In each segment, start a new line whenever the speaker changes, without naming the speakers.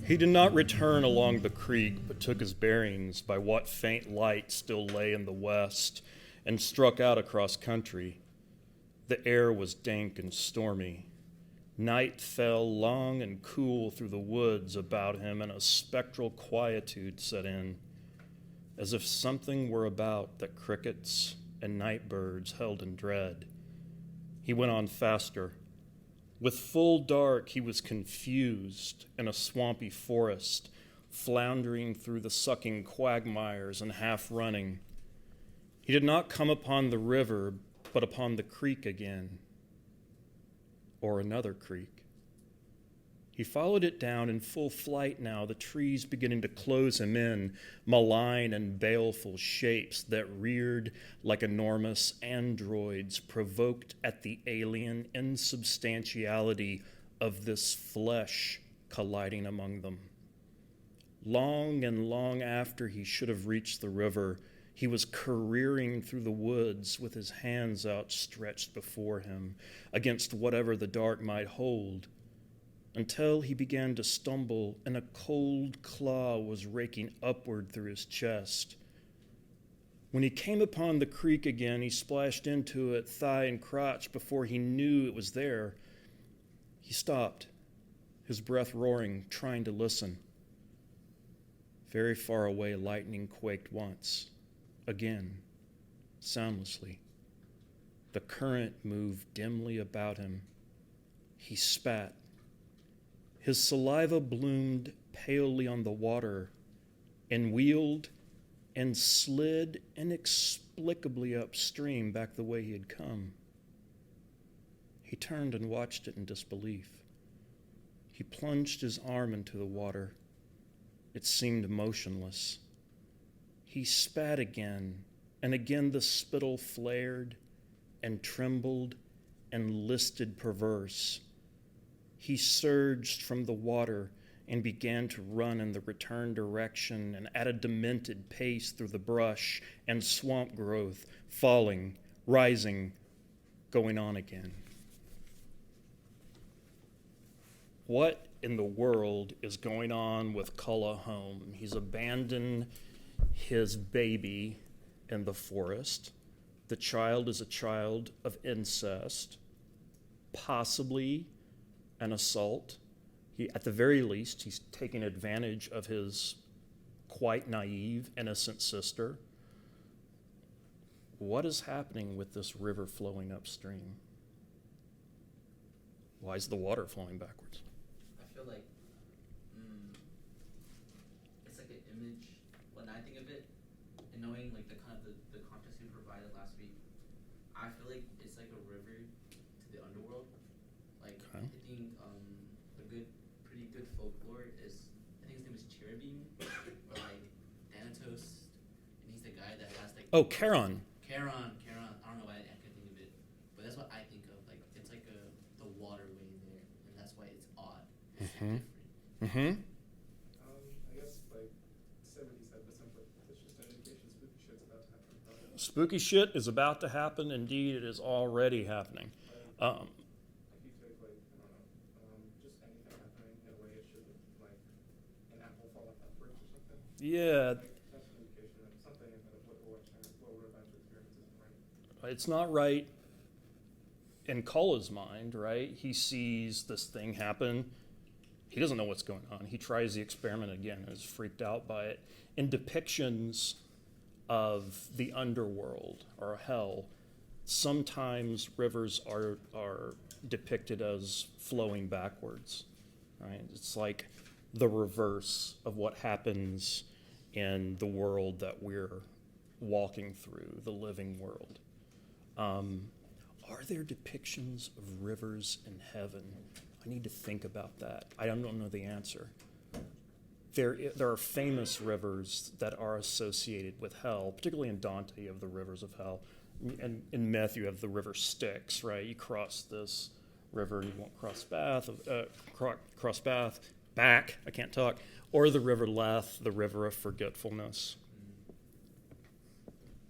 He did not return along the creek, but took his bearings by what faint light still lay in the west, and struck out across country. The air was dank and stormy. Night fell long and cool through the woods about him, and a spectral quietude set in, as if something were about that crickets and night birds held in dread. He went on faster. With full dark, he was confused in a swampy forest, floundering through the sucking quagmires and half running. He did not come upon the river, but upon the creek again, or another creek. He followed it down in full flight now, the trees beginning to close him in, malign and baleful shapes that reared like enormous androids, provoked at the alien insubstantiality of this flesh colliding among them. Long and long after he should have reached the river, he was careering through the woods with his hands outstretched before him against whatever the dark might hold, until he began to stumble, and a cold claw was raking upward through his chest. When he came upon the creek again, he splashed into it, thigh and crotch, before he knew it was there. He stopped, his breath roaring, trying to listen. Very far away, lightning quaked once, again, soundlessly. The current moved dimly about him. He spat. His saliva bloomed palely on the water and wheeled and slid inexplicably upstream back the way he had come. He turned and watched it in disbelief. He plunged his arm into the water. It seemed motionless. He spat again, and again the spittle flared and trembled and listed perverse. He surged from the water and began to run in the return direction and at a demented pace through the brush and swamp growth, falling, rising, going on again. What in the world is going on with Culla home? He's abandoned his baby in the forest. The child is a child of incest, possibly an assault. At the very least, he's taking advantage of his quite naive, innocent sister. What is happening with this river flowing upstream? Why is the water flowing backwards?
I feel like it's like an image. When I think of it, and knowing like the kind of the context we provided last week, I feel like it's like a river to the underworld. Like okay. I think pretty good folklore is, I think his name is Cherubim, or like Thanatos, and he's the guy that has like.
Oh, Charon.
Charon. I don't know why I can't think of it, but that's what I think of. Like it's like the waterway there, and that's why it's odd. It's different.
I guess like said what he said, but simply it's just an indication spooky shit's about to happen.
Spooky shit is about to happen. Indeed, it is already happening.
If you take like I don't know, just anything happening in a way it should like an apple falling upwards or something.
Yeah.
That's an indication that something in what we're about to experience isn't right.
It's not right in Culla's mind, right? He sees this thing happen. He doesn't know what's going on. He tries the experiment again and is freaked out by it. In depictions of the underworld or hell, sometimes rivers are depicted as flowing backwards, right? It's like the reverse of what happens in the world that we're walking through, the living world. Are there depictions of rivers in heaven? I need to think about that. I don't know the answer. There are famous rivers that are associated with hell, particularly in Dante, you have the rivers of hell. And in myth, you have the river Styx, right? You cross this river and you won't cross back, I can't talk, or the river Leth, the river of forgetfulness.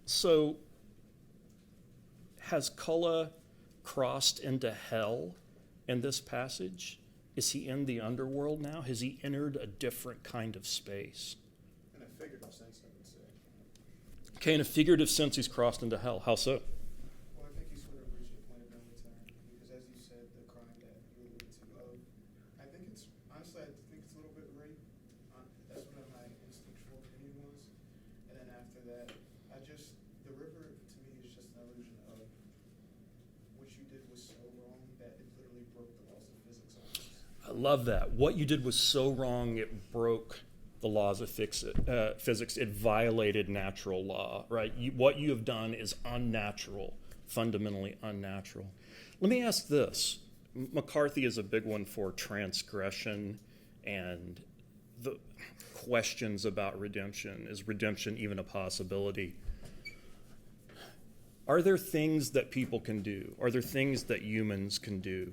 So, has Culla crossed into hell in this passage? Is he in the underworld now? Has he entered a different kind of space?
In a figurative sense, I would say.
Okay, in a figurative sense, he's crossed into hell. How so?
Well, I think you sort of reached a point of no return because, as you said, the crime that you alluded to, I think it's honestly, I think it's a little bit rape. That's what my instinctual opinion was. And then after that, the river to me is just an illusion of what you did was so wrong that it literally broke the laws of physics almost.
I love that. What you did was so wrong, it broke the laws of physics. It violated natural law, right? What you have done is unnatural, fundamentally unnatural. Let me ask this. McCarthy is a big one for transgression and the questions about redemption. Is redemption even a possibility? Are there things that people can do? Are there things that humans can do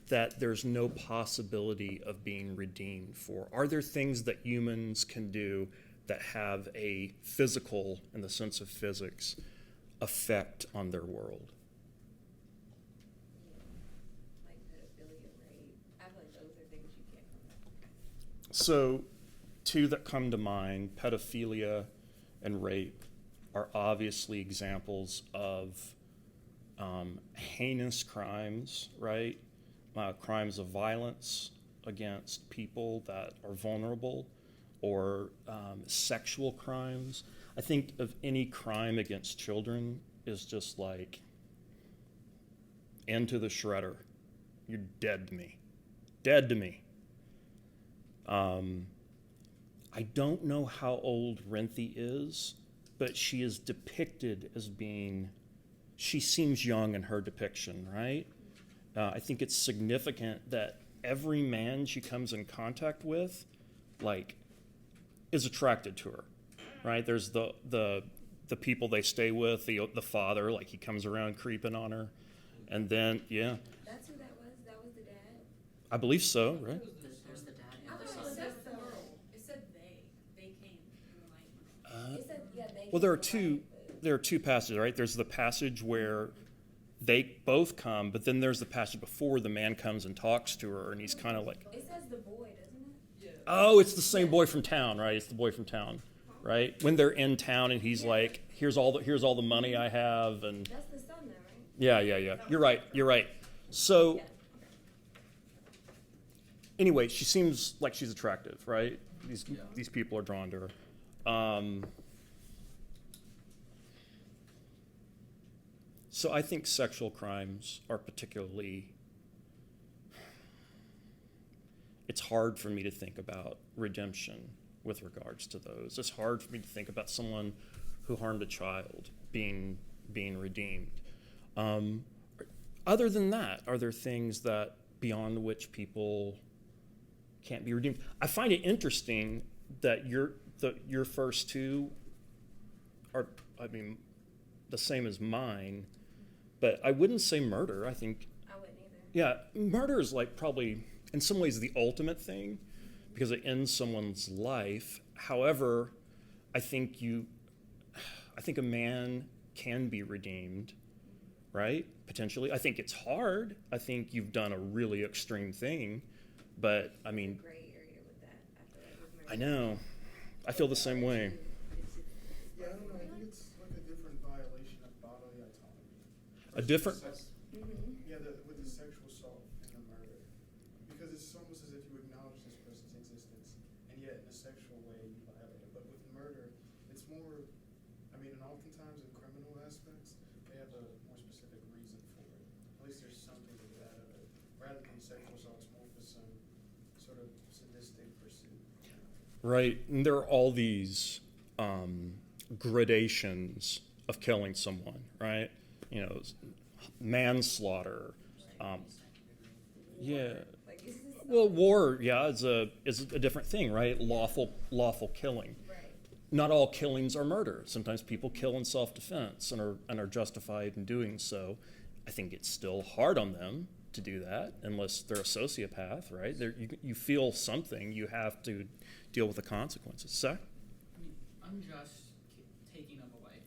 that there's no possibility of being redeemed for? Are there things that humans can do that have a physical, in the sense of physics, effect on their world?
Like pedophilia, rape. I feel like those are things you can't come.
So, two that come to mind, pedophilia and rape, are obviously examples of heinous crimes, right? Crimes of violence against people that are vulnerable, or sexual crimes. I think of any crime against children is just like into the shredder. You're dead to me. Dead to me. I don't know how old Renthi is, but she is depicted as being, she seems young in her depiction, right? I think it's significant that every man she comes in contact with, like, is attracted to her, right? There's the people they stay with, the father, like he comes around creeping on her, and then
That's who that was? That was the dad?
I believe so, right?
There's the dad
I
and the
thought
son.
it said the girl.
It said they came in the light.
It said, yeah, they.
Well, there are two passages, right? There's the passage where they both come, but then there's the passage before the man comes and talks to her, and he's kind of like,
It says the boy, doesn't it?
Yeah.
oh, it's the same boy from town, right? It's the boy from town, right? When they're in town, and he's like, here's all the money I have, and
That's the son, though, right?
yeah. You're right. So
Yeah.
anyway, she seems like she's attractive, right? These people are drawn to her. So I think sexual crimes are particularly, it's hard for me to think about redemption with regards to those. It's hard for me to think about someone who harmed a child being redeemed. Other than that, are there things that beyond which people can't be redeemed? I find it interesting that your first two are, the same as mine, but I wouldn't say murder. I think,
I wouldn't either.
yeah, murder is like probably in some ways the ultimate thing because it ends someone's life. However, I think a man can be redeemed, right? Potentially. I think it's hard. I think you've done a really extreme thing, but I mean,
Gray area with that. I feel like with murder.
I know. I feel the same way.
Yeah, I don't know. I think it's like a different violation of bodily autonomy.
A different.
Yeah, with the sexual assault and the murder. Because it's almost as if you acknowledge this person's existence, and yet in a sexual way you violate it. But with murder, it's more, and oftentimes in criminal aspects, they have a more specific reason for it. At least there's something to get out of it. Rather than sexual assault, it's more for some sort of sadistic pursuit.
Right, and there are all these gradations of killing someone, right? You know, manslaughter. Yeah.
Like, is this
Well, war, is a different thing, right? Lawful killing.
right?
Not all killings are murder. Sometimes people kill in self-defense and are justified in doing so. I think it's still hard on them to do that unless they're a sociopath, right? You feel something, you have to deal with the consequences. Zach?
Unjust taking of a life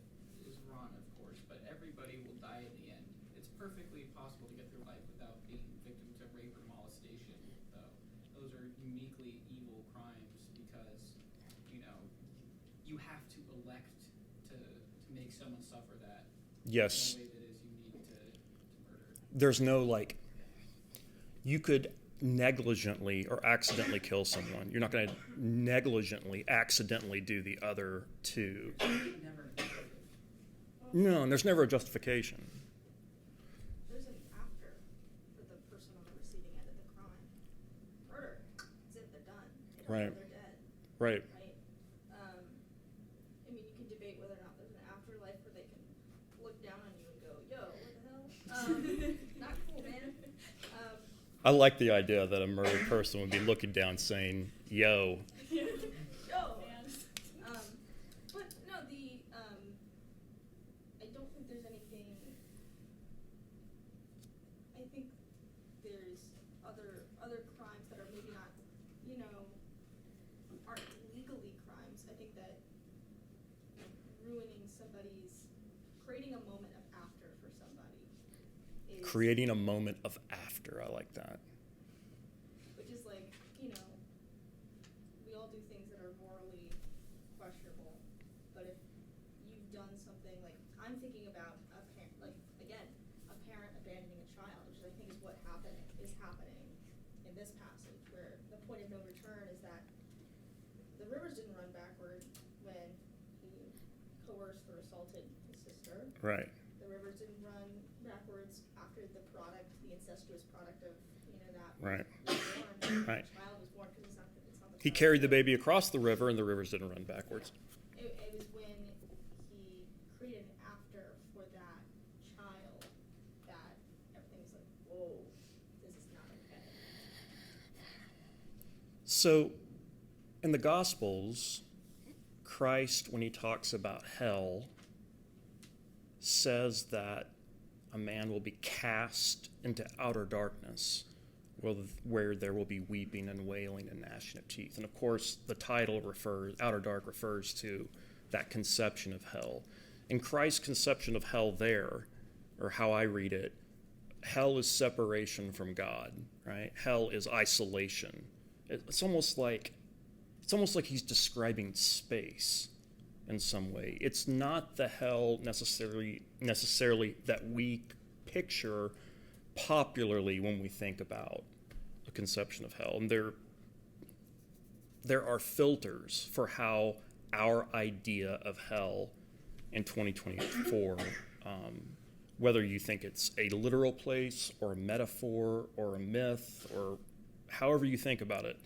is wrong, of course, but everybody will die in the end. It's perfectly possible to get through life without being victim to rape or molestation, though. Those are uniquely evil crimes because, you have to elect to make someone suffer that
Yes.
in a way that is unique to murder.
There's no, you could negligently or accidentally kill someone. You're not going to negligently, accidentally do the other two.
Never.
No, and there's never a justification.
There's an after for the person on the receiving end of the crime. Murder. It's it, they're done. They don't
Right.
know they're dead.
Right.
Right? I mean, you can debate whether or not there's an afterlife where they can look down on you and go, yo, what the hell? Not cool, man.
I like the idea that a murdered person would be looking down saying, yo.
Yo!
Man.
But no, I don't think there's anything. I think there's other crimes that are maybe not, aren't legally crimes. I think that creating a moment of after for somebody is.
Creating a moment of after. I like that.
Which is like, we all do things that are morally questionable, but if you've done something like, I'm thinking about a parent abandoning a child, which I think is what is happening in this passage, where the point of no return is that the rivers didn't run backward when he coerced or assaulted his sister.
Right.
The rivers didn't run backwards after the incestuous product of, that
Right.
was born.
Right.
The child was born because it's not the
He
child.
carried the baby across the river, and the rivers didn't run backwards.
It was when he created an after for that child that everything was like, whoa, this is not okay.
So, in the Gospels, Christ, when he talks about hell, says that a man will be cast into outer darkness, where there will be weeping and wailing and gnashing of teeth. And of course, the title outer dark refers to that conception of hell. In Christ's conception of hell there, or how I read it, hell is separation from God, right? Hell is isolation. It's almost like he's describing space in some way. It's not the hell necessarily that we picture popularly when we think about a conception of hell. And there are filters for how our idea of hell in 2024, whether you think it's a literal place or a metaphor or a myth or however you think about it,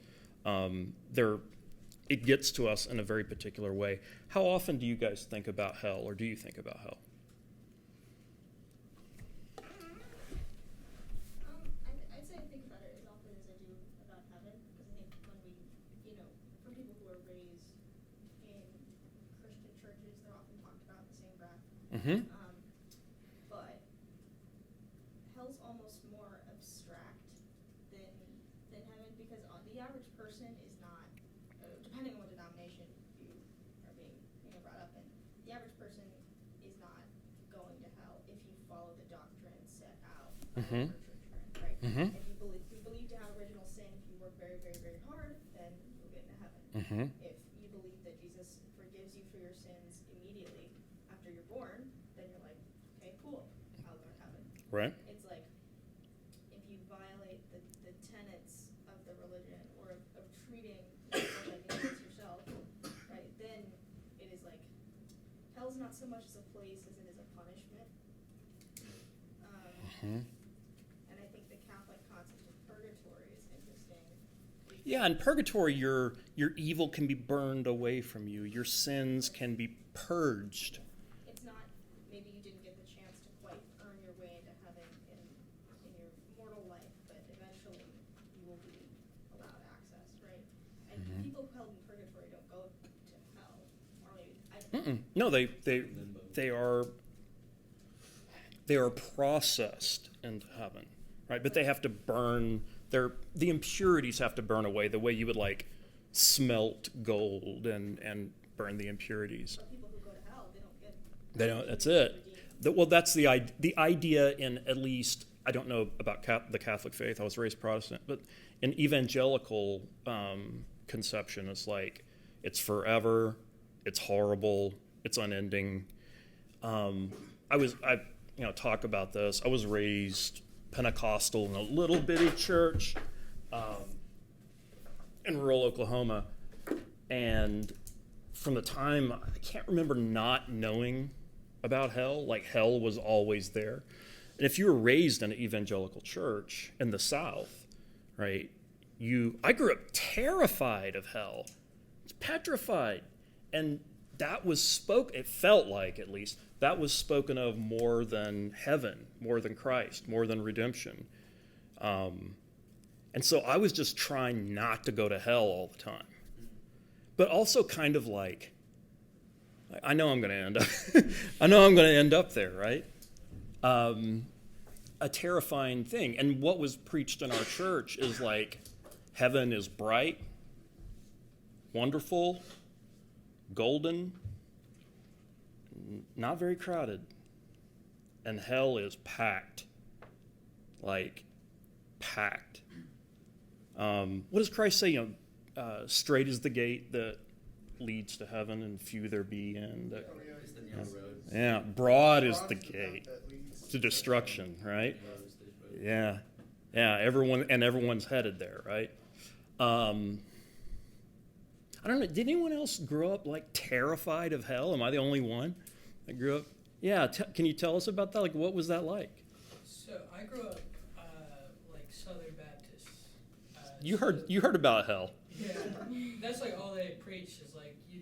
it gets to us in a very particular way. How often do you guys think about hell, or do you think about hell?
I'd say I think about it as often as I do about heaven, because I think when we, for people who are raised in Christian churches, they're often talked about in the same breath.
Mm-hmm.
But hell's almost more abstract than heaven, because the average person is not, depending on what denomination you are being brought up in, the average person is not going to hell if you follow the doctrine set out by
Mhm.
the church, right?
Mhm.
If you believe to have original sin, if you work very, very, very hard, then you'll get into heaven.
Mm-hmm.
If you believe that Jesus forgives you for your sins immediately after you're born, then you're like, okay, cool, I'll go to heaven.
Right.
It's like, if you violate the tenets of the religion or of treating yourself like an against yourself, right, then it is like, hell's not so much as a place as it is a punishment.
Mm-hmm.
And I think the Catholic concept of purgatory is interesting.
Yeah, in purgatory, your evil can be burned away from you. Your sins can be purged.
It's not, maybe you didn't get the chance to quite earn your way into heaven in your mortal life, but eventually you will be allowed access, right? And
Mhm.
people held in purgatory don't go to hell, or maybe, I don't know.
Mm-mm. No, they are processed into heaven, right? But they have to burn. The impurities have to burn away the way you would smelt gold and burn the impurities.
But people who go to hell, they don't get.
They don't. That's it. That's the idea in, at least, I don't know about the Catholic faith. I was raised Protestant, but an evangelical conception is like it's forever, it's horrible, it's unending. I talk about this. I was raised Pentecostal in a little bitty church in rural Oklahoma, and from the time, I can't remember not knowing about hell. Like, hell was always there. And if you were raised in an evangelical church in the South, right, I grew up terrified of hell, petrified, and that was it felt like, at least, that was spoken of more than heaven, more than Christ, more than redemption. And so I was just trying not to go to hell all the time. But also kind of like, I know I'm going to end up, there, right? A terrifying thing. And what was preached in our church is like, heaven is bright, wonderful, golden, not very crowded. And hell is packed, like packed. What does Christ say? Straight is the gate that leads to heaven, and few there be in.
It's the narrow road.
Yeah, broad is the gate to destruction, right? Yeah, everyone's headed there, right? I don't know. Did anyone else grow up like terrified of hell? Am I the only one that grew up? Yeah, can you tell us about that? Like, what was that like?
So I grew up like Southern Baptist.
You heard about hell,
Yeah, that's like all they preach is like you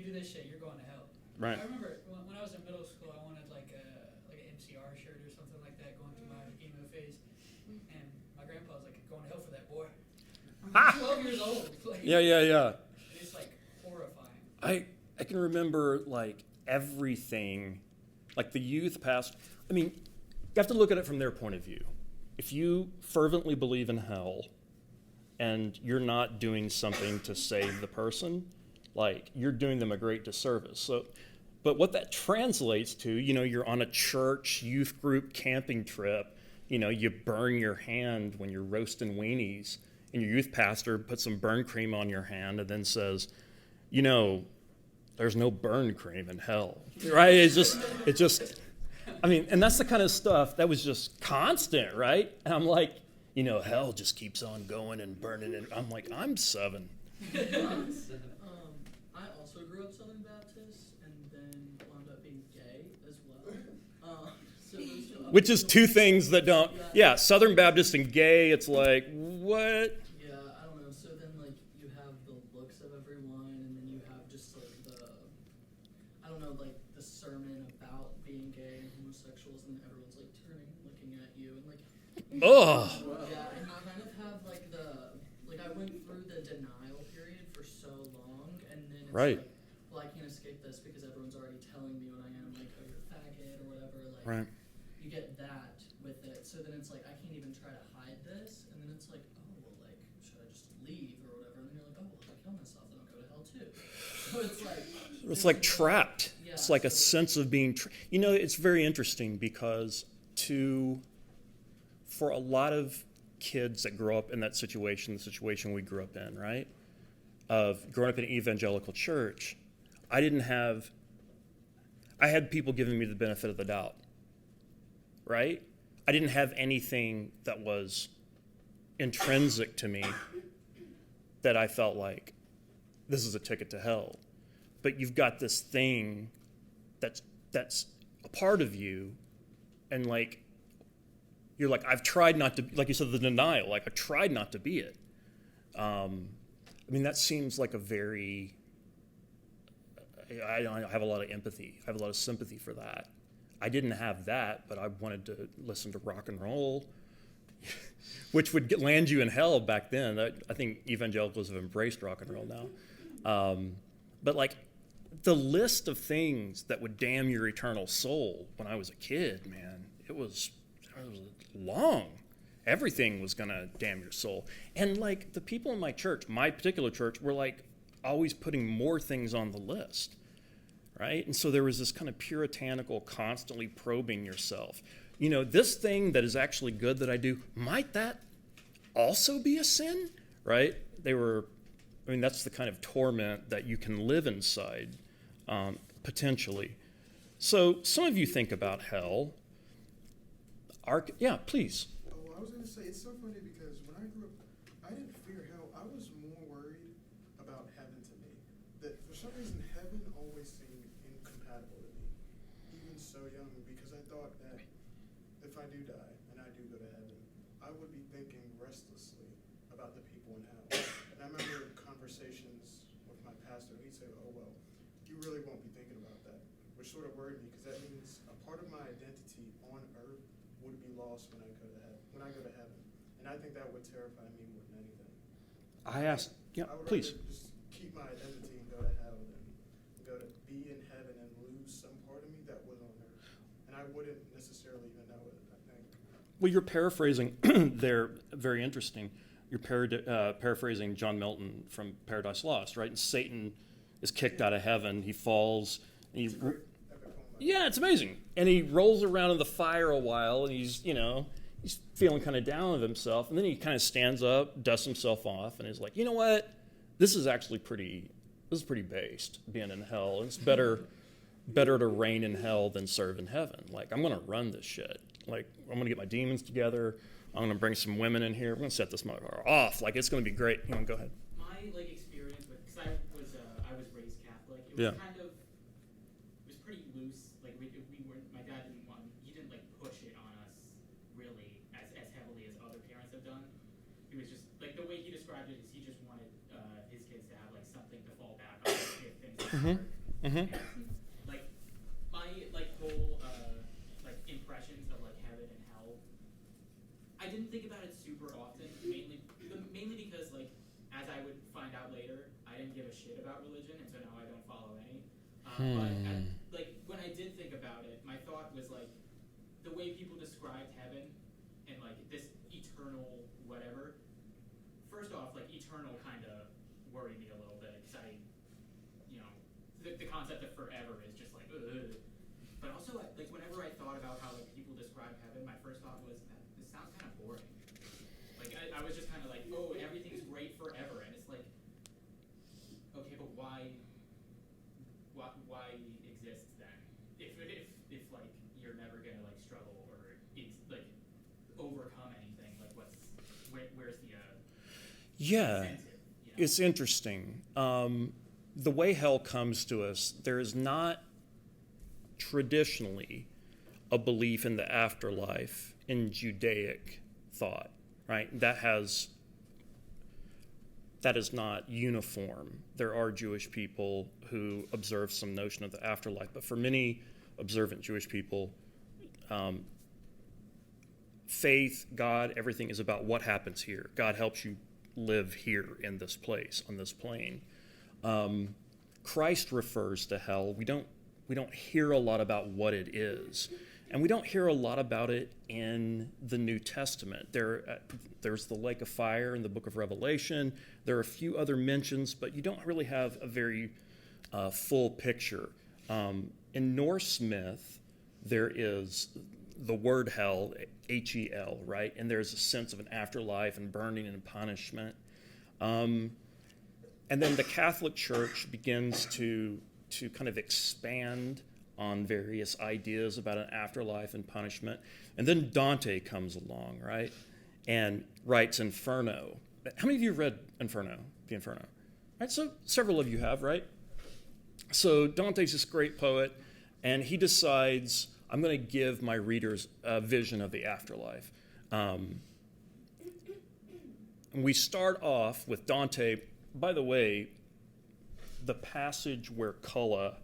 do this shit, you're going to hell.
right?
I remember when I was in middle school, I wanted like an MCR shirt or something like that, going through my emo phase, and my grandpa was like, "Going to hell for that, boy." I'm 12 years old. Like,
Yeah.
It's like horrifying.
I can remember like everything, like the youth pastor. I mean, you have to look at it from their point of view. If you fervently believe in hell and you're not doing something to save the person, like you're doing them a great disservice. So, but what that translates to, you're on a church youth group camping trip, you burn your hand when you're roasting weenies, and your youth pastor puts some burn cream on your hand and then says, there's no burn cream in hell, right? It's just, and that's the kind of stuff that was just constant, right? And I'm like, hell just keeps on going and burning, and I'm like, I'm 7.
I also grew up Southern Baptist and then wound up being gay as well.
Which is two things that don't, Southern Baptist and gay, it's like, what?
Yeah, I don't know. So then, like, you have the looks of everyone, and then you have just, like, the sermon about being gay and homosexuals, and everyone's, like, turning, looking at you, and, like...
Ugh.
Yeah, and you kind of have, like, I went through the denial period for so long, and then it's
right.
like, well, I can't escape this because everyone's already telling me what I am, like, oh, you're a faggot or whatever, like...
Right.
You get that with it, so then it's like, I can't even try to hide this, and then it's like, oh, well, like, should I just leave or whatever, and then you're like, oh, well, if I kill myself, then I'll go to hell too. So it's like
trapped.
Yeah,
it's like a sense of being, it's very interesting because for a lot of kids that grow up in that situation, the situation we grew up in, right, of growing up in an evangelical church, I had people giving me the benefit of the doubt. Right? I didn't have anything that was intrinsic to me that I felt like this is a ticket to hell. But you've got this thing that's a part of you, and like you're like, I've tried not to, like you said, the denial, like I tried not to be it. That seems like a very, I have a lot of empathy. I have a lot of sympathy for that. I didn't have that, but I wanted to listen to rock and roll, which would land you in hell back then. I think evangelicals have embraced rock and roll now. But like the list of things that would damn your eternal soul when I was a kid, man, it was long. Everything was going to damn your soul. And like the people in my church, my particular church, were like always putting more things on the list. right? And so there was this kind of puritanical, constantly probing yourself. You know, this thing that is actually good that I do, might that also be a sin, right? That's the kind of torment that you can live inside, potentially. So some of you think about hell. Yeah, please.
Well, I was going to say, it's so funny because when I grew up, I didn't fear hell. I was more worried about heaven to me. That for some reason, heaven always seemed incompatible to me, even so young, because I thought that if I do die and I do go to heaven, I would be thinking restlessly about the people in hell. And I remember conversations with my pastor, and he'd say, oh, well, you really won't be thinking about that, which sort of worried me, because that means a part of my identity on earth would be lost when I go to heaven. And I think that would terrify me more than anything.
I asked, yeah,
I would
please.
rather just keep my identity and go to hell than go to be in heaven and lose some part of me that was on earth. And I wouldn't necessarily even know it, I think.
Well, you're paraphrasing there, very interesting. You're paraphrasing John Milton from Paradise Lost, right? And Satan is kicked out of heaven. He falls. And
It's a great epic poem.
yeah, it's amazing. And he rolls around in the fire a while, and he's feeling kind of down with himself. And then he kind of stands up, dusts himself off, and he's like, you know what? This is pretty based, being in hell. It's better to reign in hell than serve in heaven. Like, I'm going to run this shit. Like, I'm going to get my demons together. I'm going to bring some women in here. We're going to set this motherfucker off. Like, it's going to be great. Go ahead.
My experience with, because I was raised Catholic. It was
Yeah.
it was pretty loose. Like we weren't. My dad he didn't push it on us really as heavily as other parents have done. It was just the way he described it is he just wanted his kids to have something to fall back on if things were hard.
Mm-hmm.
And, my whole impressions of heaven and hell, I didn't think about it super often, mainly because as I would find out later, I didn't give a shit about religion, and so now I don't follow any. But when I did think about it, my thought was the way people described heaven and this eternal whatever. First off, eternal kind of worried me a little bit because the concept of forever is just ugh. But also, whenever I thought about how people describe heaven, my first thought was that this sounds kind of boring. I was just kind of oh, everything's great forever, and it's okay, but why exist then? If you're never gonna struggle or overcome anything, where's the
Yeah,
incentive?
it's interesting. The way hell comes to us, there is not traditionally a belief in the afterlife in Judaic thought, right? That is not uniform. There are Jewish people who observe some notion of the afterlife, but for many observant Jewish people, faith, God, everything is about what happens here. God helps you live here in this place, on this plane. Christ refers to hell. We don't hear a lot about what it is. And we don't hear a lot about it in the New Testament. There's the lake of fire in the book of Revelation. There are a few other mentions, but you don't really have a very full picture. In Norse myth, there is the word hell, H-E-L, right? And there's a sense of an afterlife and burning and punishment. And then the Catholic Church begins to kind of expand on various ideas about an afterlife and punishment. And then Dante comes along, right, and writes Inferno. How many of you read Inferno, the Inferno? Right, so several of you have, right? So Dante's this great poet, and he decides, I'm going to give my readers a vision of the afterlife. We start off with Dante. By the way, the passage where Culla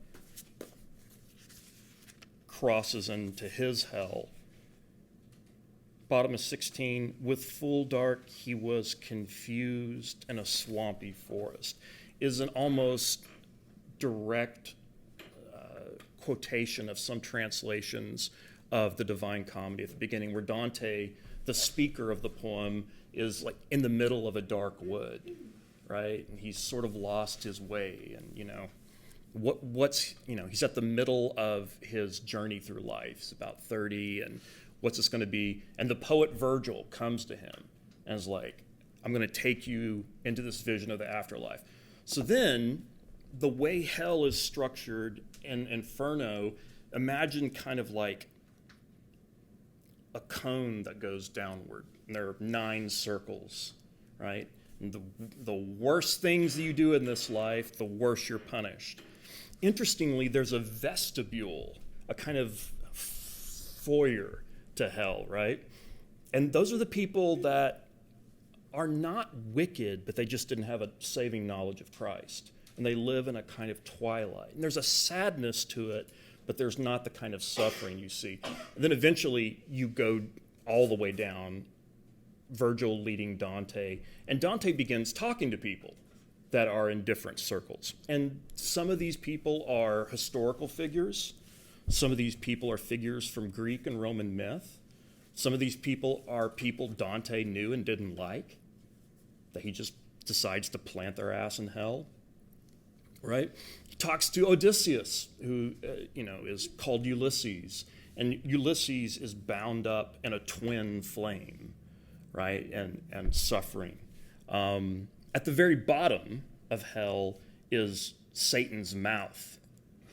crosses into his hell, bottom of 16, with full dark he was confused in a swampy forest, is an almost direct quotation of some translations of the Divine Comedy at the beginning, where Dante, the speaker of the poem, is in the middle of a dark wood, right? And he's sort of lost his way, and what's, he's at the middle of his journey through life. He's about 30, and what's this going to be? And the poet Virgil comes to him and is like, I'm going to take you into this vision of the afterlife. So then, the way hell is structured in Inferno, imagine kind of like a cone that goes downward. And there are 9 circles, right? And the worse things that you do in this life, the worse you're punished. Interestingly, there's a vestibule, a kind of foyer to hell, right? And those are the people that are not wicked, but they just didn't have a saving knowledge of Christ. And they live in a kind of twilight. And there's a sadness to it, but there's not the kind of suffering you see. And then eventually you go all the way down, Virgil leading Dante, and Dante begins talking to people that are in different circles. And some of these people are historical figures. Some of these people are figures from Greek and Roman myth. Some of these people are people Dante knew and didn't like, that he just decides to plant their ass in hell, right? He talks to Odysseus, who, is called Ulysses. And Ulysses is bound up in a twin flame, right, and suffering. At the very bottom of hell is Satan's mouth,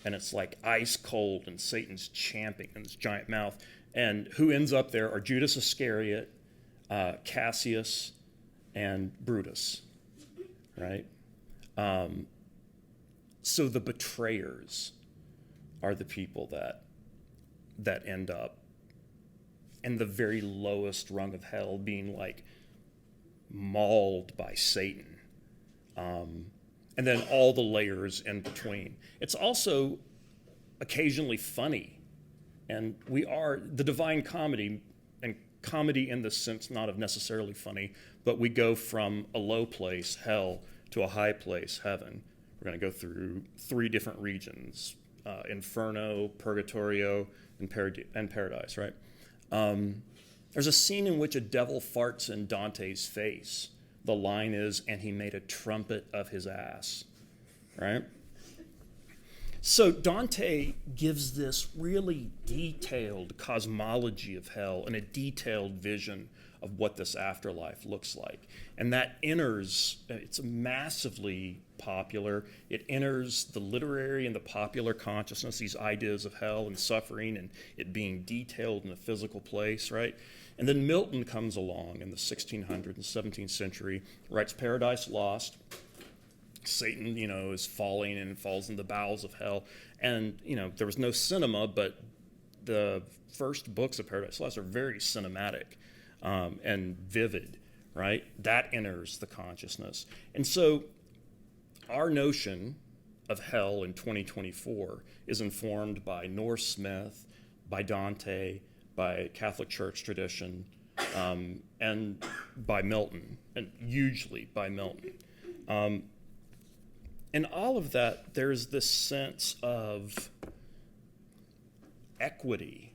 and it's like ice cold, and Satan's champing in his giant mouth. And who ends up there are Judas Iscariot, Cassius, and Brutus, right? So the betrayers are the people that end up in the very lowest rung of hell, being like mauled by Satan. And then all the layers in between. It's also occasionally funny. And the Divine Comedy, and comedy in the sense not of necessarily funny, but we go from a low place, hell, to a high place, heaven. We're going to go through 3 different regions, Inferno, Purgatorio, and Paradise, right? There's a scene in which a devil farts in Dante's face. The line is, and he made a trumpet of his ass, right? So Dante gives this really detailed cosmology of hell and a detailed vision of what this afterlife looks like. And that it's massively popular. It enters the literary and the popular consciousness, these ideas of hell and suffering and it being detailed in a physical place, right? And then Milton comes along in the 1600s and 17th century, writes Paradise Lost. Satan, is falling and falls in the bowels of hell. And, there was no cinema, but the first books of Paradise Lost are very cinematic and vivid, right? That enters the consciousness. And so our notion of hell in 2024 is informed by Norse myth, by Dante, by Catholic Church tradition, and by Milton, and hugely by Milton. In all of that, there's this sense of equity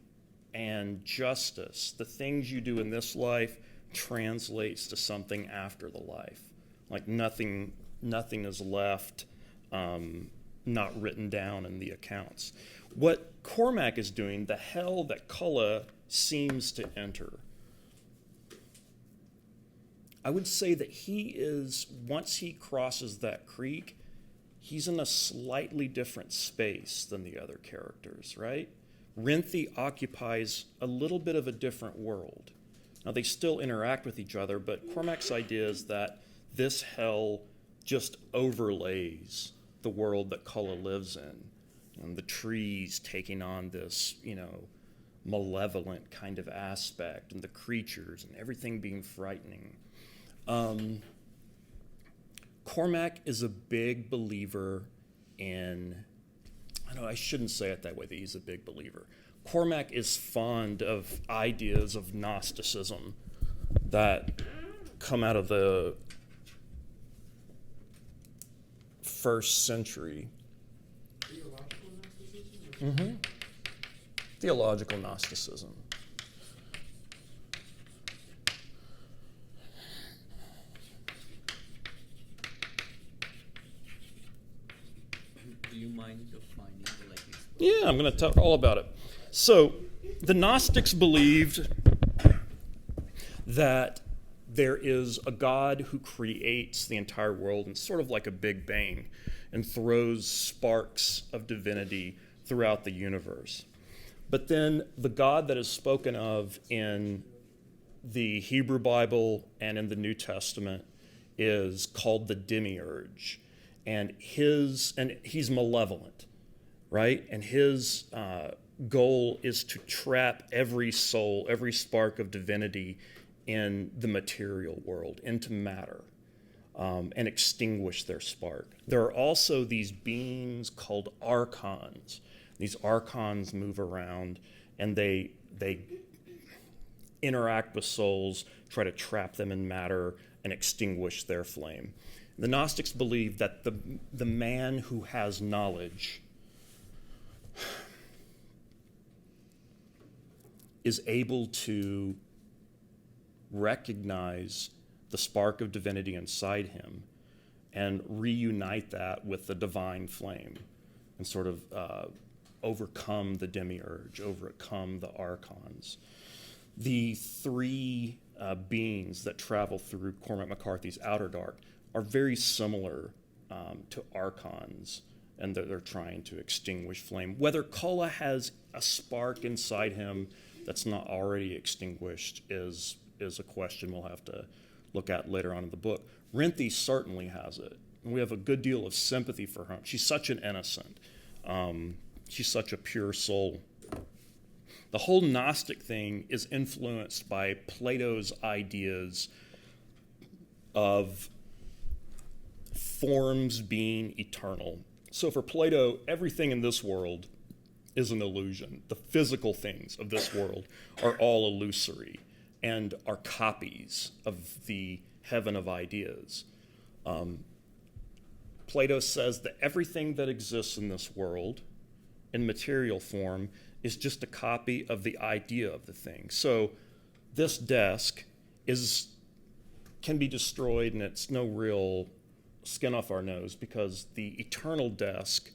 and justice. The things you do in this life translates to something after the life. Like nothing is left not written down in the accounts. What Cormac is doing, the hell that Culla seems to enter, I would say that once he crosses that creek, he's in a slightly different space than the other characters, right? Renthi occupies a little bit of a different world. Now, they still interact with each other, but Cormac's idea is that this hell just overlays the world that Culla lives in. And the trees taking on this, malevolent kind of aspect, and the creatures and everything being frightening. Cormac is a big believer in, I shouldn't say it that way, that he's a big believer. Cormac is fond of ideas of Gnosticism that come out of the 1st century. Theological Gnosticism.
Do you mind defining or like explaining?
Yeah, I'm going to talk all about it. So, the Gnostics believed that there is a God who creates the entire world, and sort of like a Big Bang, and throws sparks of divinity throughout the universe. But then the God that is spoken of in the Hebrew Bible and in the New Testament is called the demiurge, and he's malevolent, right? And his goal is to trap every soul, every spark of divinity in the material world, into matter, and extinguish their spark. There are also these beings called archons. These archons move around, and they interact with souls, try to trap them in matter, and extinguish their flame. The Gnostics believe that the man who has knowledge is able to recognize the spark of divinity inside him and reunite that with the divine flame and sort of overcome the demiurge, overcome the archons. The three beings that travel through Cormac McCarthy's Outer Dark are very similar to archons, and they're trying to extinguish flame. Whether Kola has a spark inside him that's not already extinguished is a question we'll have to look at later on in the book. Rinthi certainly has it, and we have a good deal of sympathy for her. She's such an innocent. She's such a pure soul. The whole Gnostic thing is influenced by Plato's ideas of forms being eternal. So for Plato, everything in this world is an illusion. The physical things of this world are all illusory and are copies of the heaven of ideas. Plato says that everything that exists in this world in material form is just a copy of the idea of the thing. So this desk can be destroyed, and it's no real skin off our nose, because the eternal desk,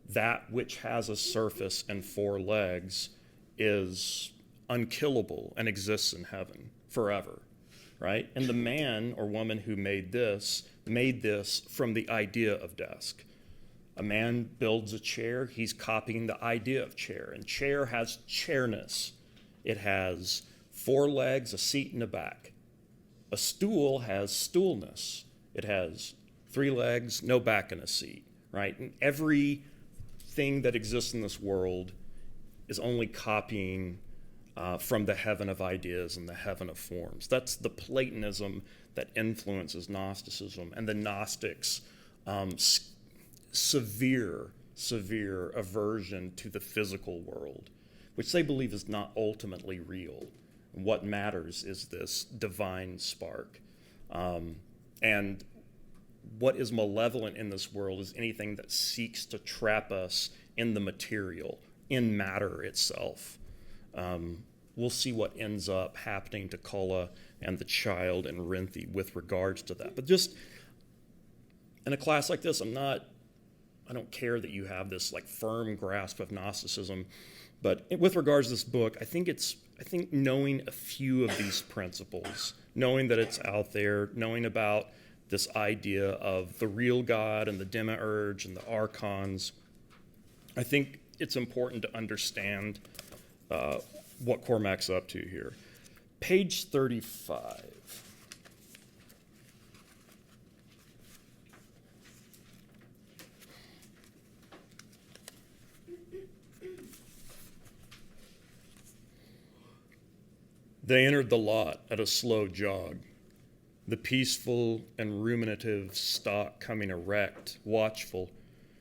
that which has a surface and four legs, is unkillable and exists in heaven forever, right? And the man or woman who made this from the idea of desk. A man builds a chair, he's copying the idea of chair, and chair has chairness. It has four legs, a seat, and a back. A stool has stoolness. It has three legs, no back, and a seat, right? And everything that exists in this world is only copying from the heaven of ideas and the heaven of forms. That's the Platonism that influences Gnosticism, and the Gnostics' severe aversion to the physical world, which they believe is not ultimately real. What matters is this divine spark. And what is malevolent in this world is anything that seeks to trap us in the material, in matter itself. We'll see what ends up happening to Kola and the child and Rinthi with regards to that. But just in a class like this, I don't care that you have this like firm grasp of Gnosticism, but with regards to this book, I think knowing a few of these principles, knowing that it's out there, knowing about this idea of the real God and the demiurge and the archons, I think it's important to understand what Cormac's up to here. Page 35. They entered the lot at a slow jog, the peaceful and ruminative stock coming erect, watchful,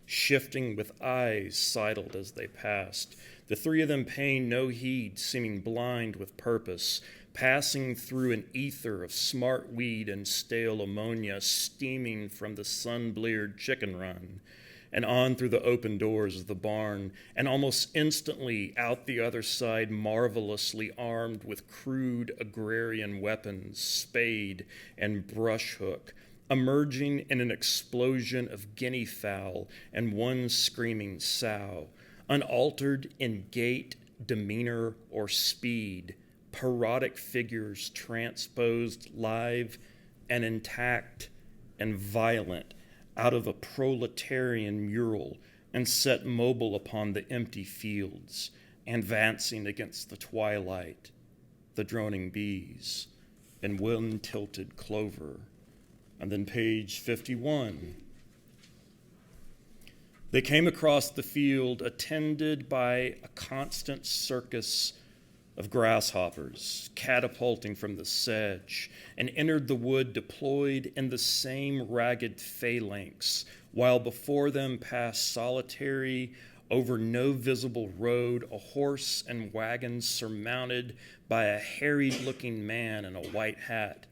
shifting with eyes sidled as they passed, the three of them paying no heed, seeming blind with purpose, passing through an ether of smart weed and stale ammonia steaming from the sun-bleared chicken run, and on through the open doors of the barn, and almost instantly out the other side, marvelously armed with crude agrarian weapons, spade and brush hook, emerging in an explosion of guinea fowl and one screaming sow, unaltered in gait, demeanor, or speed, parodic figures transposed live and intact and violent out of a proletarian mural and set mobile upon the empty fields, advancing against the twilight, the droning bees, and wind-tilted clover. And then page 51. They came across the field attended by a constant circus of grasshoppers catapulting from the sedge, and entered the wood deployed in the same ragged phalanx, while before them passed solitary over no visible road a horse and wagon surmounted by a harried-looking man in a white hat.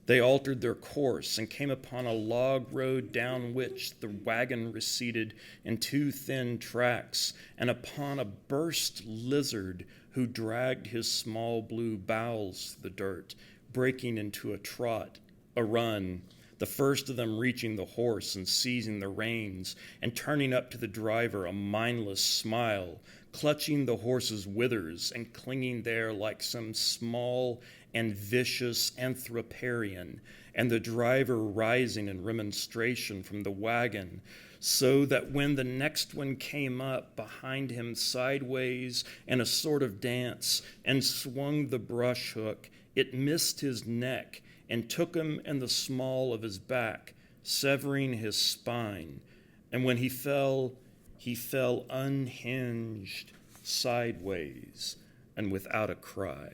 They altered their course and came upon a log road down which the wagon receded in two thin tracks, and upon a burst lizard who dragged his small blue bowels through the dirt, breaking into a trot, a run, the first of them reaching the horse and seizing the reins and turning up to the driver a mindless smile, clutching the horse's withers and clinging there like some small and vicious anthroparian, and the driver rising in remonstration from the wagon, so that when the next one came up behind him sideways in a sort of dance and swung the brush hook, it missed his neck and took him in the small of his back, severing his spine. And when he fell unhinged sideways and without a cry.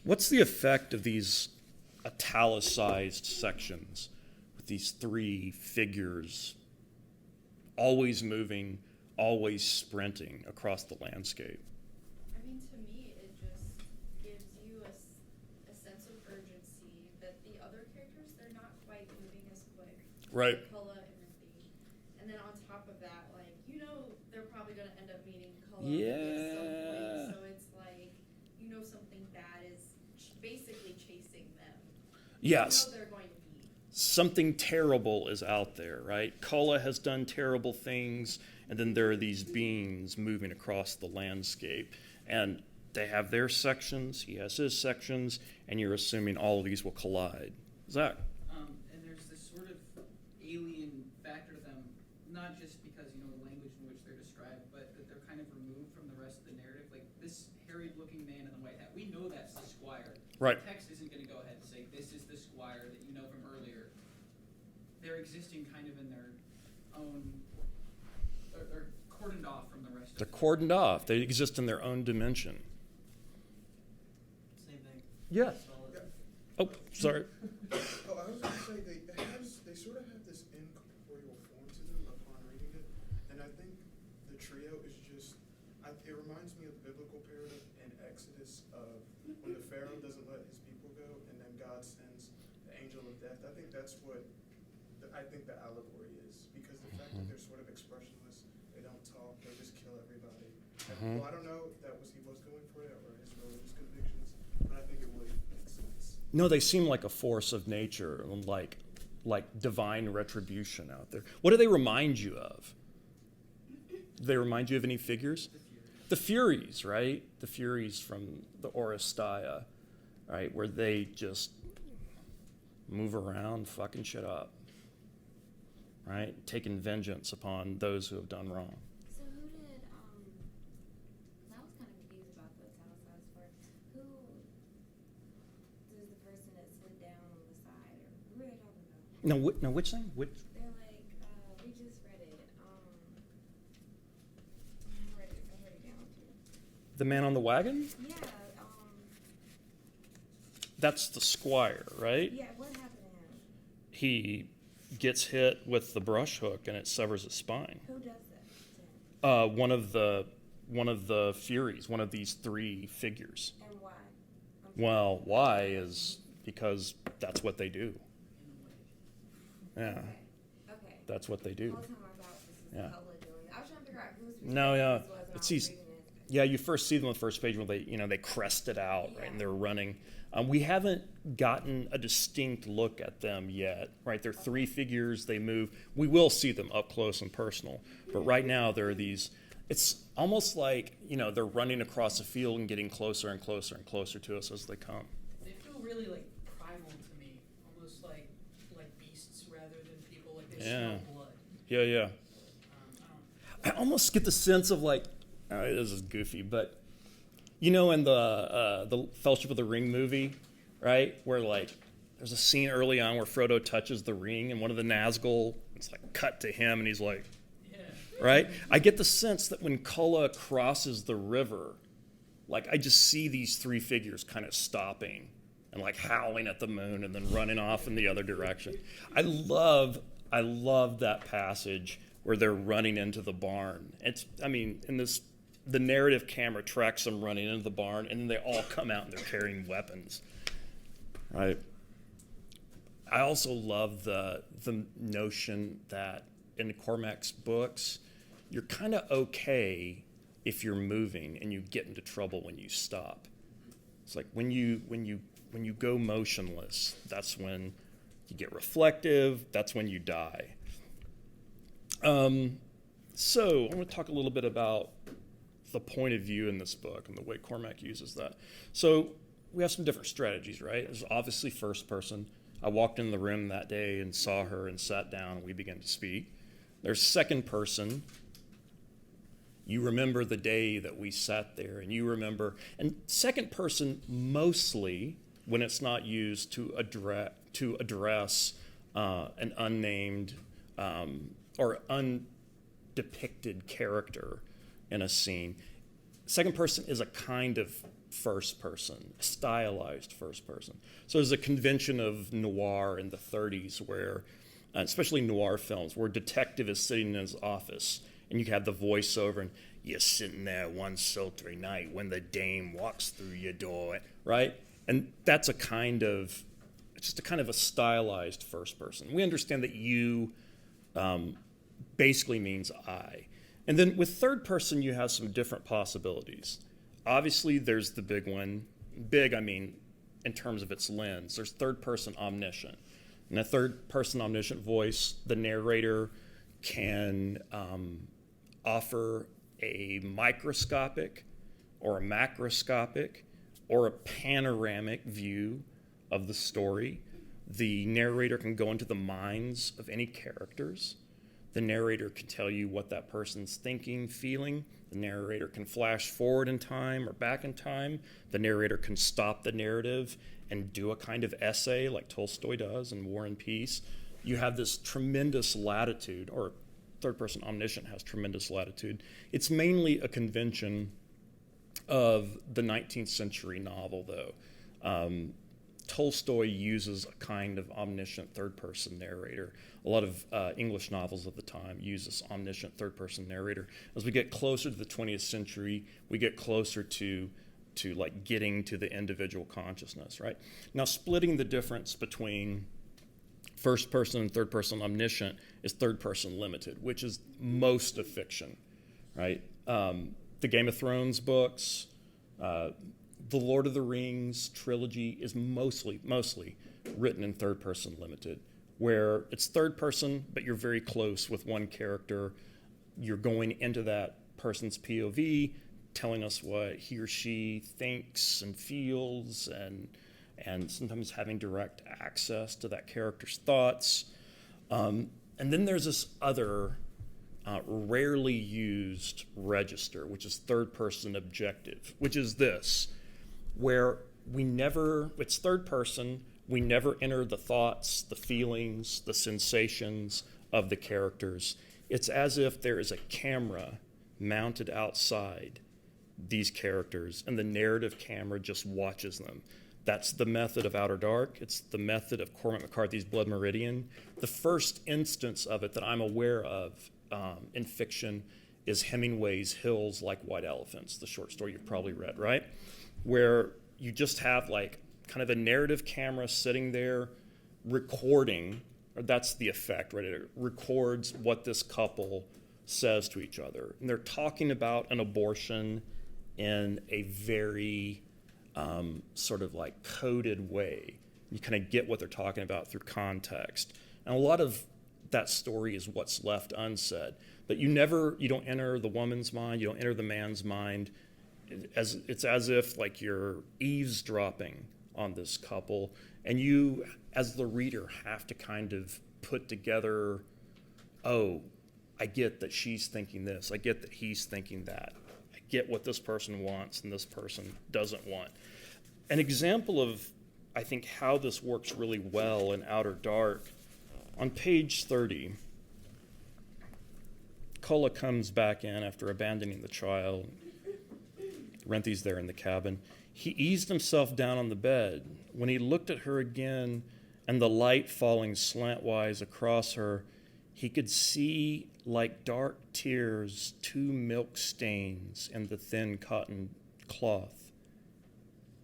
What's the effect of these italicized sections with these three figures always moving, always sprinting across the landscape?
I mean, to me, it just gives you a sense of urgency that the other characters, they're not quite moving as quick.
Right.
Cullen and Ruthie. And then on top of that, like, you know they're probably going to end up meeting Cullen
Yeah.
at some point. So it's like, you know something bad is basically chasing them.
Yes.
You know they're going to be.
Something terrible is out there, right? Kulla has done terrible things, and then there are these beings moving across the landscape. And they have their sections, he has his sections, and you're assuming all of these will collide. Zach?
And there's this sort of alien factor to them, not just because, you know, the language in which they're described, but that they're kind of removed from the rest of the narrative. Like, this harried-looking man in the white hat, we know that's the squire.
Right.
The text isn't going to go ahead and say, this is the squire that you know from earlier. They're existing kind of in their own, they're cordoned off from the rest
They're
of
cordoned off. They exist in their own dimension.
Same thing.
Yeah. Oh, sorry.
Oh, I was going to say they sort of have this incorporeal form to them upon reading it, and I think the trio is just it reminds me of the biblical paradigm in Exodus of when the Pharaoh doesn't let his people go, and then God sends the angel of death. I think that's what the allegory is, because the fact that they're sort of expressionless, they don't talk, they just kill everybody. Well, I don't know if he was going for it or his religious convictions, but I think it would make sense.
No, they seem like a force of nature, like divine retribution out there. What do they remind you of? Do they remind you of any figures? The Furies, right? The Furies from the Oresteia, right? Where they just move around, fucking shit up, right? Taking vengeance upon those who have done wrong.
So who did, I was kind of confused about the italicized part. Who does the person that slid down on the side, or who are they talking about?
No, which thing? Which?
They're like, we just read it, I read it down too.
The man on the wagon?
Yeah,
That's the squire, right?
yeah, what happened to him?
He gets hit with the brush hook and it severs his spine.
Who does that to him?
One of the Furies, one of these three figures.
And why?
Well, why is because that's what they do. Yeah,
Okay.
that's what they
The
do.
whole time I thought this was
Yeah.
Cola doing it. I was trying to figure out whose
No, yeah,
this was when I
it's
was
these
reading it.
Yeah, you first see them on the first page when they crest it out, right, and they're running. We haven't gotten a distinct look at them yet, right? They're three figures, they move. We will see them up close and personal, but right now there are these, it's almost like, they're running across a field and getting closer and closer and closer to us as they come.
They feel really like primal to me, almost like beasts rather than people, like they smell blood.
Yeah. I almost get the sense of like, this is goofy, but in the Fellowship of the Ring movie, right, where like there's a scene early on where Frodo touches the ring and one of the Nazgul, it's like cut to him and he's like, right? I get the sense that when Culla crosses the river, like I just see these three figures kind of stopping and like howling at the moon and then running off in the other direction. I love that passage where they're running into the barn. The narrative camera tracks them running into the barn, and then they all come out and they're carrying weapons, right? I also love the notion that in Cormac's books, you're kind of okay if you're moving and you get into trouble when you stop. It's like when you go motionless, that's when you get reflective, that's when you die. So I want to talk a little bit about the point of view in this book and the way Cormac uses that. So we have some different strategies, right? There's obviously first person. I walked in the room that day and saw her and sat down and we began to speak. There's second person. You remember the day that we sat there and you remember. And second person mostly when it's not used to address an unnamed or undepicted character in a scene. Second person is a kind of first person, stylized first person. So there's a convention of noir in the 30s where, especially noir films, where a detective is sitting in his office and you have the voiceover and you're sitting there one sultry night when the dame walks through your door, right? And that's just a kind of a stylized first person. We understand that you basically means I. And then with third person, you have some different possibilities. Obviously, there's the big one. Big, I mean, in terms of its lens. There's third person omniscient. In a third person omniscient voice, the narrator can offer a microscopic or a macroscopic or a panoramic view of the story. The narrator can go into the minds of any characters. The narrator can tell you what that person's thinking, feeling. The narrator can flash forward in time or back in time. The narrator can stop the narrative and do a kind of essay like Tolstoy does in War and Peace. You have this tremendous latitude, or third-person omniscient has tremendous latitude. It's mainly a convention of the 19th century novel, though. Tolstoy uses a kind of omniscient third-person narrator. A lot of English novels of the time use this omniscient third-person narrator. As we get closer to the 20th century, we get closer to like getting to the individual consciousness, right? Now, splitting the difference between first-person and third-person omniscient is third-person limited, which is most of fiction, right? The Game of Thrones books, the Lord of the Rings trilogy is mostly written in third person limited, where it's third person, but you're very close with one character. You're going into that person's POV, telling us what he or she thinks and feels, and sometimes having direct access to that character's thoughts. And then there's this other rarely used register, which is third person objective, which is this, where it's third person, we never enter the thoughts, the feelings, the sensations of the characters. It's as if there is a camera mounted outside these characters and the narrative camera just watches them. That's the method of Outer Dark. It's the method of Cormac McCarthy's Blood Meridian. The first instance of it that I'm aware of in fiction is Hemingway's Hills Like White Elephants, the short story you've probably read, right? Where you just have like kind of a narrative camera sitting there recording, or that's the effect, right? It records what this couple says to each other. And they're talking about an abortion in a very sort of like coded way. You kind of get what they're talking about through context. And a lot of that story is what's left unsaid. But you don't enter the woman's mind, you don't enter the man's mind. It's as if like you're eavesdropping on this couple, and you, as the reader, have to kind of put together, oh, I get that she's thinking this, I get that he's thinking that, I get what this person wants and this person doesn't want. An example of, I think, how this works really well in Outer Dark, on page 30, Culla comes back in after abandoning the child. Renthie's there in the cabin. He eased himself down on the bed. When he looked at her again and the light falling slantwise across her, he could see, like dark tears, 2 milk stains in the thin cotton cloth.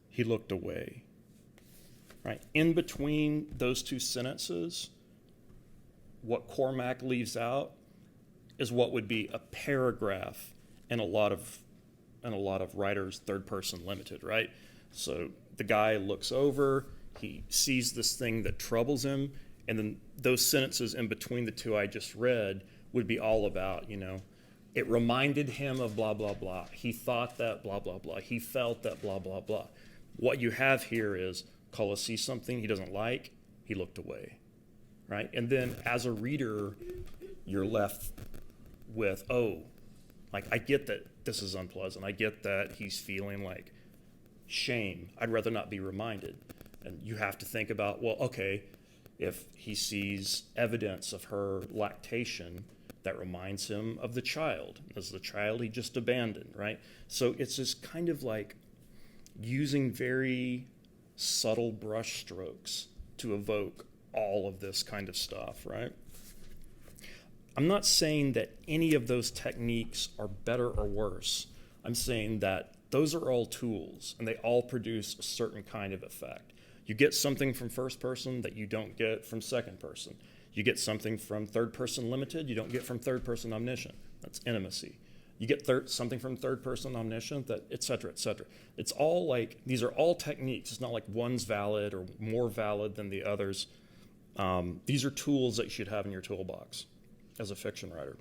He looked away. Right? In between those 2 sentences, what Cormac leaves out is what would be a paragraph in a lot of writers' third-person limited, right? So the guy looks over, he sees this thing that troubles him, and then those sentences in between the 2 I just read would be all about, it reminded him of blah, blah, blah. He thought that blah, blah, blah. He felt that blah, blah, blah. What you have here is Culla sees something he doesn't like, he looked away, right? And then as a reader, you're left with, oh, like, I get that this is unpleasant. I get that he's feeling like shame. I'd rather not be reminded. And you have to think about, well, okay, if he sees evidence of her lactation, that reminds him of the child. This is the child he just abandoned, right? So it's just kind of like using very subtle brush strokes to evoke all of this kind of stuff, right? I'm not saying that any of those techniques are better or worse. I'm saying that those are all tools, and they all produce a certain kind of effect. You get something from first person that you don't get from second person. You get something from third person limited you don't get from third person omniscient. That's intimacy. You get something from third person omniscient, that et cetera, et cetera. It's all like, these are all techniques. It's not like one's valid or more valid than the others. These are tools that you should have in your toolbox as a fiction writer.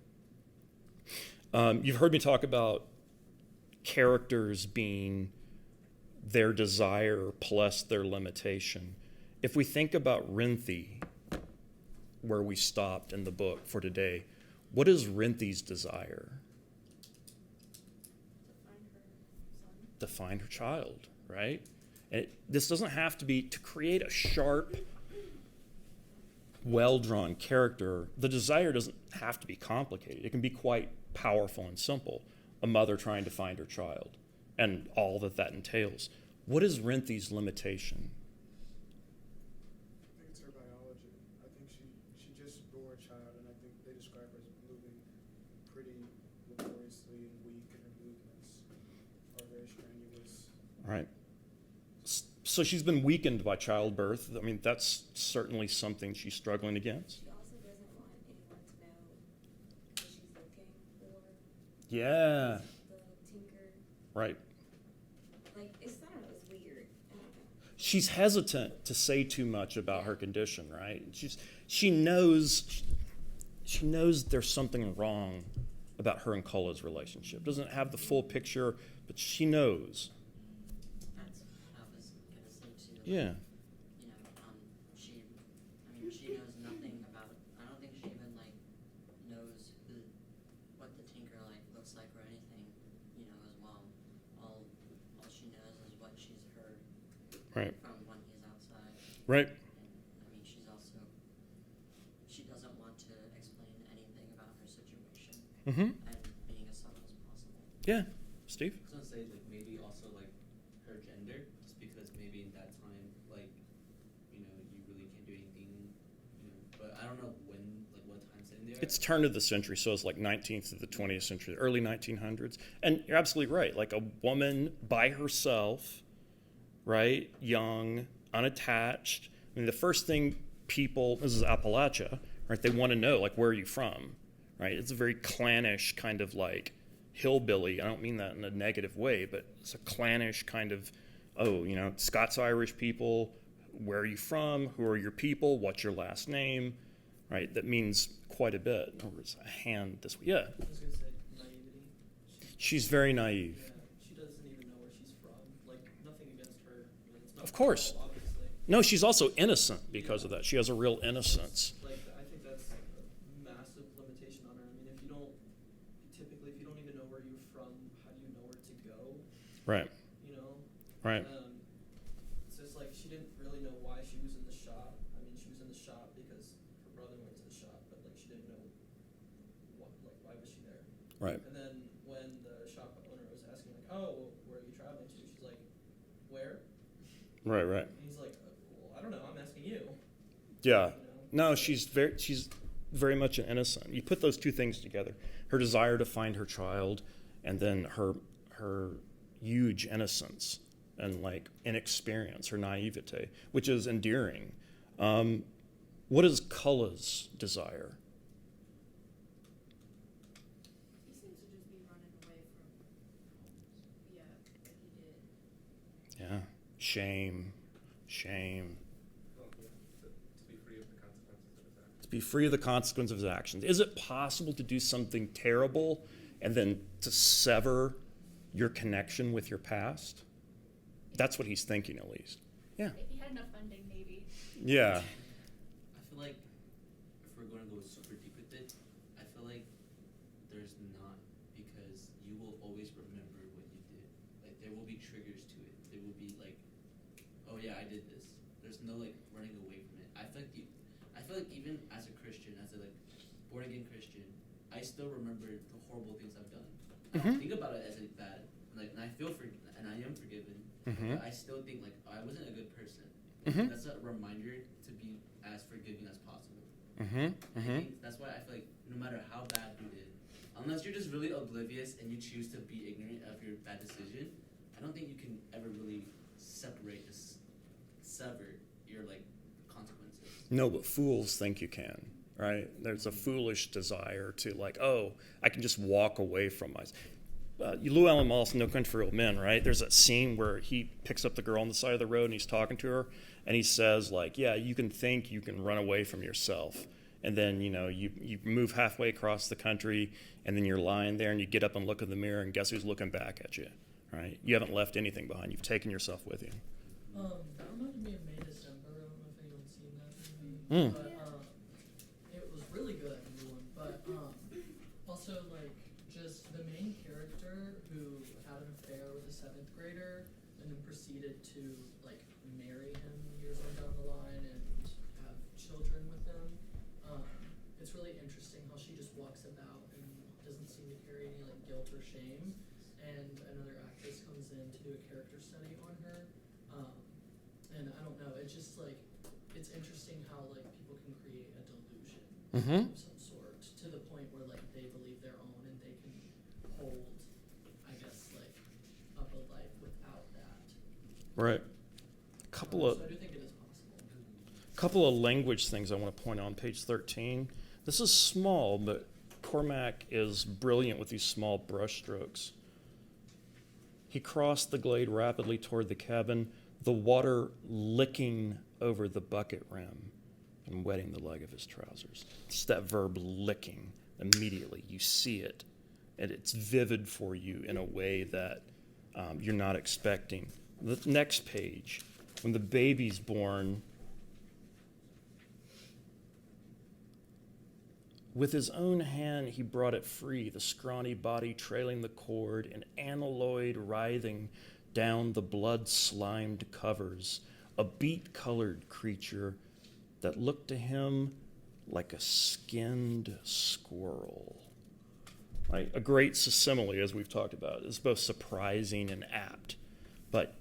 You've heard me talk about characters being their desire plus their limitation. If we think about Renthie, where we stopped in the book for today, what is Renthie's desire? To find her child, right? And this doesn't have to be to create a sharp, well-drawn character. The desire doesn't have to be complicated. It can be quite powerful and simple. A mother trying to find her child and all that entails. What is Renthie's limitation?
I think it's her biology. I think she just bore a child, and I think they describe her as moving pretty laboriously and weak, and her movements are very strenuous.
Right. So she's been weakened by childbirth. I mean, that's certainly something she's struggling against.
She also doesn't want anyone to know what she's looking for.
Yeah.
The tinker.
Right.
Like, I don't know, it's weird. I don't know.
She's hesitant to say too much about her condition, right? She knows there's something wrong about her and Culla's relationship. Doesn't have the full picture, but she knows.
That's what I was gonna say too.
Yeah.
She knows nothing about. I don't think she even knows what the tinker looks like or anything, as well. All she knows is what she's heard.
Right.
From when he's outside.
Right.
And she doesn't want to explain anything about her situation.
Mm-hmm.
And being as subtle as possible.
Yeah. Steve?
I was gonna say maybe also her gender, just because maybe in that time you really can't do anything, but I don't know when what time in there.
It's turn of the century, so it's 19th to the 20th century, early 1900s. And you're absolutely right. Like a woman by herself, right? Young, unattached. I mean, the first thing this is Appalachia, right? They want to know, where are you from, right? It's a very clannish kind of hillbilly. I don't mean that in a negative way, but it's a clannish kind of, Scots-Irish people, where are you from? Who are your people? What's your last name? Right? That means quite a bit. Or it's a hand this way. Yeah.
I was gonna say naivety.
She's very naive.
Yeah, she doesn't even know where she's from. Like, nothing against her. I mean, it's not
Of course.
her fault, obviously.
No, she's also innocent because of that. She has a real innocence.
Like, I think that's a massive limitation on her. I mean, if you don't even know where you're from, how do you know where to go?
Right.
You know?
Right.
It's just like she didn't really know why she was in the shop. I mean, she was in the shop because her brother went to the shop, but like she didn't know why was she there.
Right.
And then when the shop owner was asking like, oh, well, where are you traveling to? She's like, where?
Right. Right.
And he's like, well, I don't know. I'm asking you.
Yeah.
You know?
No, she's very much an innocent. You put those two things together: her desire to find her child, and then her huge innocence and like inexperience, her naivete, which is endearing. What is Culla's desire?
He seems to just be running away from, what he did.
Yeah, shame.
Well, to be free of the consequences of his actions.
To be free of the consequence of his actions. Is it possible to do something terrible and then to sever your connection with your past? That's what he's thinking, at least. Yeah.
If he had enough funding, maybe.
Yeah.
I feel like if we're going to go super deep with it, I feel like there's not, because you will always remember what you did. Like, there will be triggers to it. There will be like, oh yeah, I did this. There's no like running away from it. I feel like even as a Christian, as a like born again Christian, I still remember the horrible things I've done. I don't think about it as like bad. Like, and I am forgiven. But I still think like I wasn't a good person. That's a reminder to be as forgiving as possible. I think that's why I feel like no matter how bad you did, unless you're just really oblivious and you choose to be ignorant of your bad decision, I don't think you can ever really sever your like consequences.
No, but fools think you can, right? There's a foolish desire to like, oh, I can just walk away from my... Llewellyn Moss, No Country for Old Men, right? There's that scene where he picks up the girl on the side of the road and he's talking to her, and he says, like, yeah, you can think you can run away from yourself. And then, you move halfway across the country, and then you're lying there, and you get up and look in the mirror, and guess who's looking back at you, right? You haven't left anything behind. You've taken yourself with you.
That reminded me of May, December. I don't know if anyone's seen that movie. But it was really good, everyone. But also, like, just the main character who had an affair with a 7th grader and then proceeded to, like, marry him years on down the line and have children with him. It's really interesting how she just walks about and doesn't seem to carry any, like, guilt or shame. And another actress comes in to do a character study on her. And I don't know, it's just like, it's interesting how like people can create a delusion of some sort to the point where like they believe their own and they can hold, I guess, like up a life without that.
Right.
So I do think it is possible.
Couple of language things I want to point out on page 13. This is small, but Cormac is brilliant with these small brush strokes. He crossed the glade rapidly toward the cabin, the water licking over the bucket rim and wetting the leg of his trousers. It's that verb licking. Immediately, you see it, and it's vivid for you in a way that you're not expecting. The next page, when the baby's born, with his own hand, he brought it free, the scrawny body trailing the cord, an aneloid writhing down the blood-slimed covers, a beet-colored creature that looked to him like a skinned squirrel. Right? A great simile, as we've talked about, is both surprising and apt, but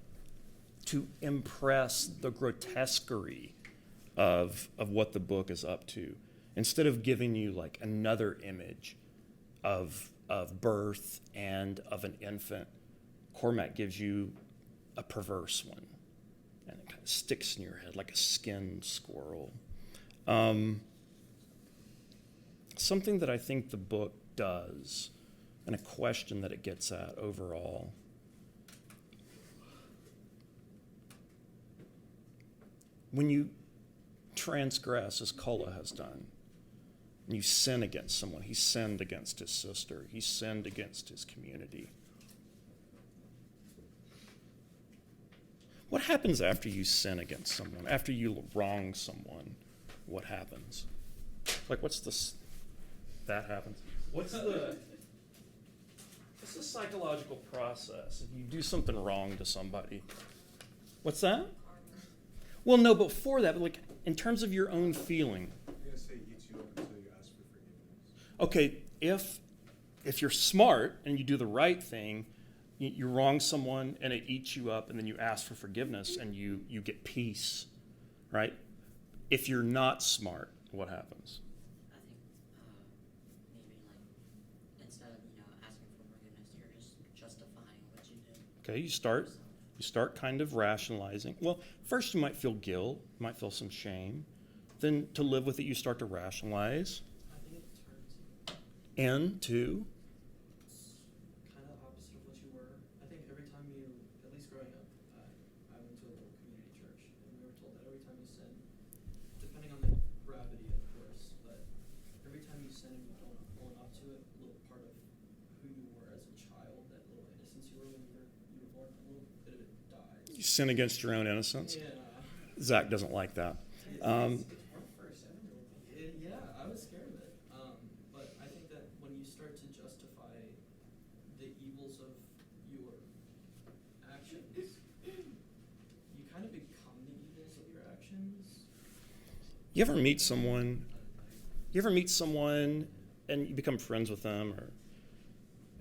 to impress the grotesquerie of what the book is up to, instead of giving you like another image of birth and of an infant, Cormac gives you a perverse one, and it kind of sticks in your head like a skinned squirrel. Something that I think the book does, and a question that it gets at overall. When you transgress, as Kola has done, and you sin against someone, he sinned against his sister, he sinned against his community. What happens after you sin against someone? After you wrong someone, what happens? Like, that happens. What's the psychological process if you do something wrong to somebody? What's that? Well, no, before that, but like in terms of your own feeling.
You're going to say eats you up until you ask for forgiveness.
Okay, if you're smart and you do the right thing, you wrong someone and it eats you up, and then you ask for forgiveness and you get peace, right? If you're not smart, what happens?
I think maybe like instead of asking for forgiveness, you're just justifying what you did.
Okay, you start kind of rationalizing. Well, first you might feel guilt, you might feel some shame. Then to live with it, you start to rationalize.
I think it turns
And to
kind of opposite of what you were. I think every time you, at least growing up, I went to a little community church, and we were told that every time you sin, depending on the gravity, of course, but every time you sin and you don't own up to it, a little part of who you were as a child, that little innocence you were when you were born, a little bit of it dies.
you sin against your own innocence.
Yeah.
Zach doesn't like that.
It's hard for a 7-year-old. Yeah, I was scared of it. But I think that when you start to justify the evils of your actions, you kind of become the evils of your actions.
You ever meet someone and you become friends with them or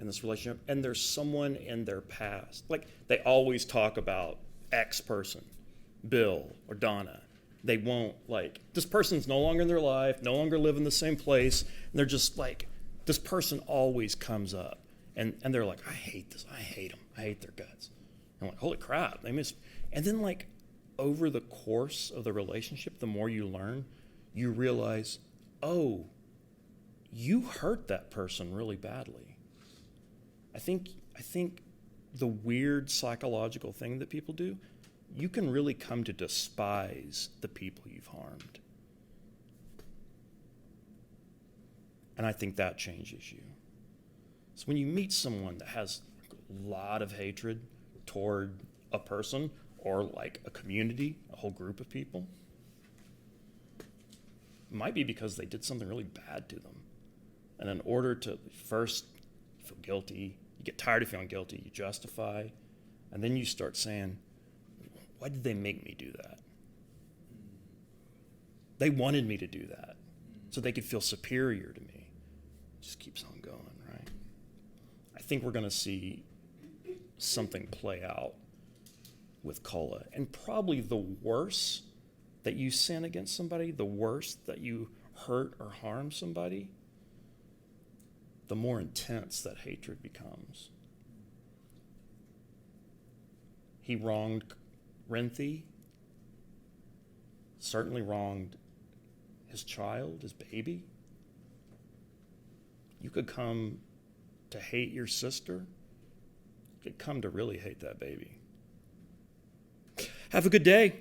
in this relationship, and there's someone in their past, like they always talk about X person, Bill or Donna. They won't, like, this person's no longer in their life, no longer live in the same place, and they're just like, this person always comes up, and they're like, I hate this, I hate them, I hate their guts. And I'm like, holy crap, and then like over the course of the relationship, the more you learn, you realize, oh, you hurt that person really badly. I think the weird psychological thing that people do, you can really come to despise the people you've harmed. And I think that changes you. So when you meet someone that has a lot of hatred toward a person or like a community, a whole group of people, it might be because they did something really bad to them. And in order to first feel guilty, you get tired of feeling guilty, you justify, and then you start saying, why did they make me do that? They wanted me to do that so they could feel superior to me. It just keeps on going, right? I think we're going to see something play out with Kola. And probably the worse that you sin against somebody, the worse that you hurt or harm somebody, the more intense that hatred becomes. He wronged Renthi, certainly wronged his child, his baby. You could come to hate your sister. You could come to really hate that baby. Have a good day.